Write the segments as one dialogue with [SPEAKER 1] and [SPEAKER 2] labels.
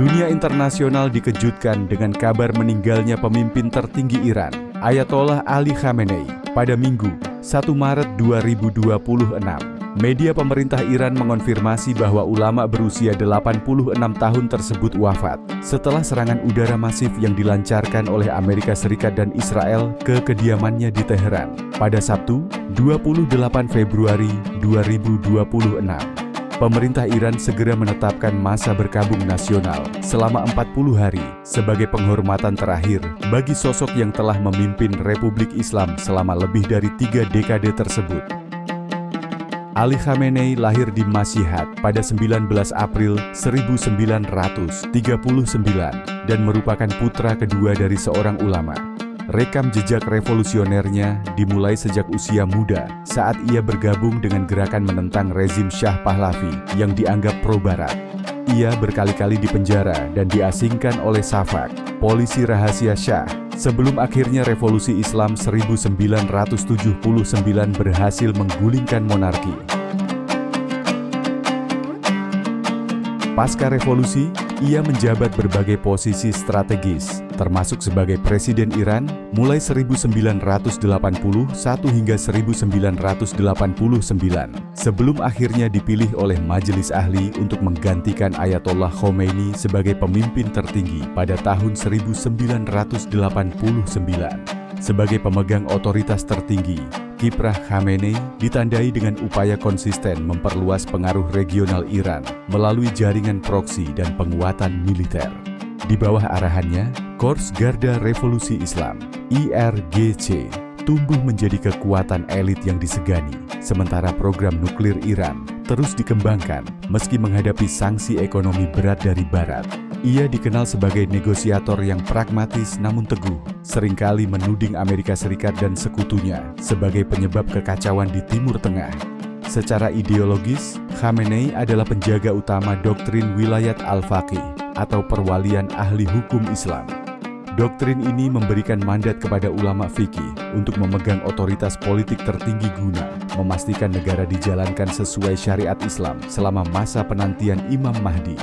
[SPEAKER 1] Dunia internasional dikejutkan dengan kabar meninggalnya pemimpin tertinggi Iran, Ayatollah Ali Khamenei, pada Minggu, 1 Maret 2026. Media pemerintah Iran mengonfirmasi bahwa ulama berusia 86 tahun tersebut wafat setelah serangan udara masif yang dilancarkan oleh Amerika Serikat dan Israel ke kediamannya di Teheran pada Sabtu, 28 Februari 2026. Pemerintah Iran segera menetapkan masa berkabung nasional selama 40 hari sebagai penghormatan terakhir bagi sosok yang telah memimpin Republik Islam selama lebih dari 3 dekade tersebut. Ali Khamenei lahir di Mashhad pada 19 April 1939 dan merupakan putra kedua dari seorang ulama. Rekam jejak revolusionernya dimulai sejak usia muda saat ia bergabung dengan gerakan menentang rezim Shah Pahlavi yang dianggap pro-barat. Ia berkali-kali dipenjara dan diasingkan oleh Safak, polisi rahasia Shah, sebelum akhirnya revolusi Islam 1979 berhasil menggulingkan monarki. Pasca revolusi, ia menjabat berbagai posisi strategis, termasuk sebagai Presiden Iran mulai 1981 hingga 1989, sebelum akhirnya dipilih oleh Majelis Ahli untuk menggantikan Ayatollah Khomeini sebagai pemimpin tertinggi pada tahun 1989. Sebagai pemegang otoritas tertinggi, kiprah Khamenei ditandai dengan upaya konsisten memperluas pengaruh regional Iran melalui jaringan proksi dan penguatan militer. Di bawah arahannya, Korps Garda Revolusi Islam (IRGC) tumbuh menjadi kekuatan elit yang disegani, sementara program nuklir Iran terus dikembangkan meski menghadapi sanksi ekonomi berat dari Barat. Ia dikenal sebagai negosiator yang pragmatis namun teguh, seringkali menuding Amerika Serikat dan sekutunya sebagai penyebab kekacauan di Timur Tengah. Secara ideologis, Khamenei adalah penjaga utama doktrin Wilayat al-Faqih atau perwalian ahli hukum Islam. Doktrin ini memberikan mandat kepada ulama fikih untuk memegang otoritas politik tertinggi guna memastikan negara dijalankan sesuai syariat Islam selama masa penantian Imam Mahdi.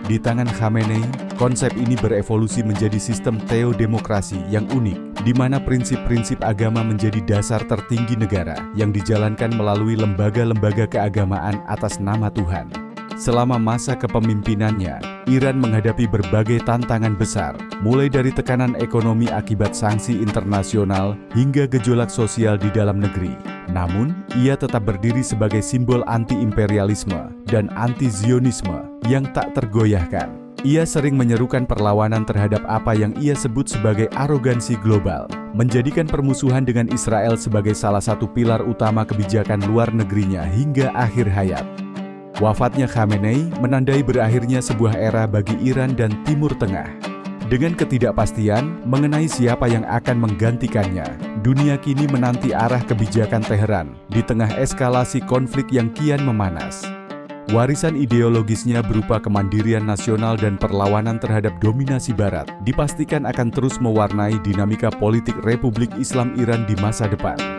[SPEAKER 1] Di tangan Khamenei, konsep ini berevolusi menjadi sistem teodemokrasi yang unik, di mana prinsip-prinsip agama menjadi dasar tertinggi negara yang dijalankan melalui lembaga-lembaga keagamaan atas nama Tuhan. Selama masa kepemimpinannya, Iran menghadapi berbagai tantangan besar, mulai dari tekanan ekonomi akibat sanksi internasional hingga gejolak sosial di dalam negeri. Namun, ia tetap berdiri sebagai simbol anti-imperialisme dan anti-Zionisme yang tak tergoyahkan. Ia sering menyerukan perlawanan terhadap apa yang ia sebut sebagai arogansi global, menjadikan permusuhan dengan Israel sebagai salah satu pilar utama kebijakan luar negerinya hingga akhir hayat. Wafatnya Khamenei menandai berakhirnya sebuah era bagi Iran dan Timur Tengah. Dengan ketidakpastian mengenai siapa yang akan menggantikannya, dunia kini menanti arah kebijakan Teheran di tengah eskalasi konflik yang kian memanas. Warisan ideologisnya berupa kemandirian nasional dan perlawanan terhadap dominasi Barat dipastikan akan terus mewarnai dinamika politik Republik Islam Iran di masa depan.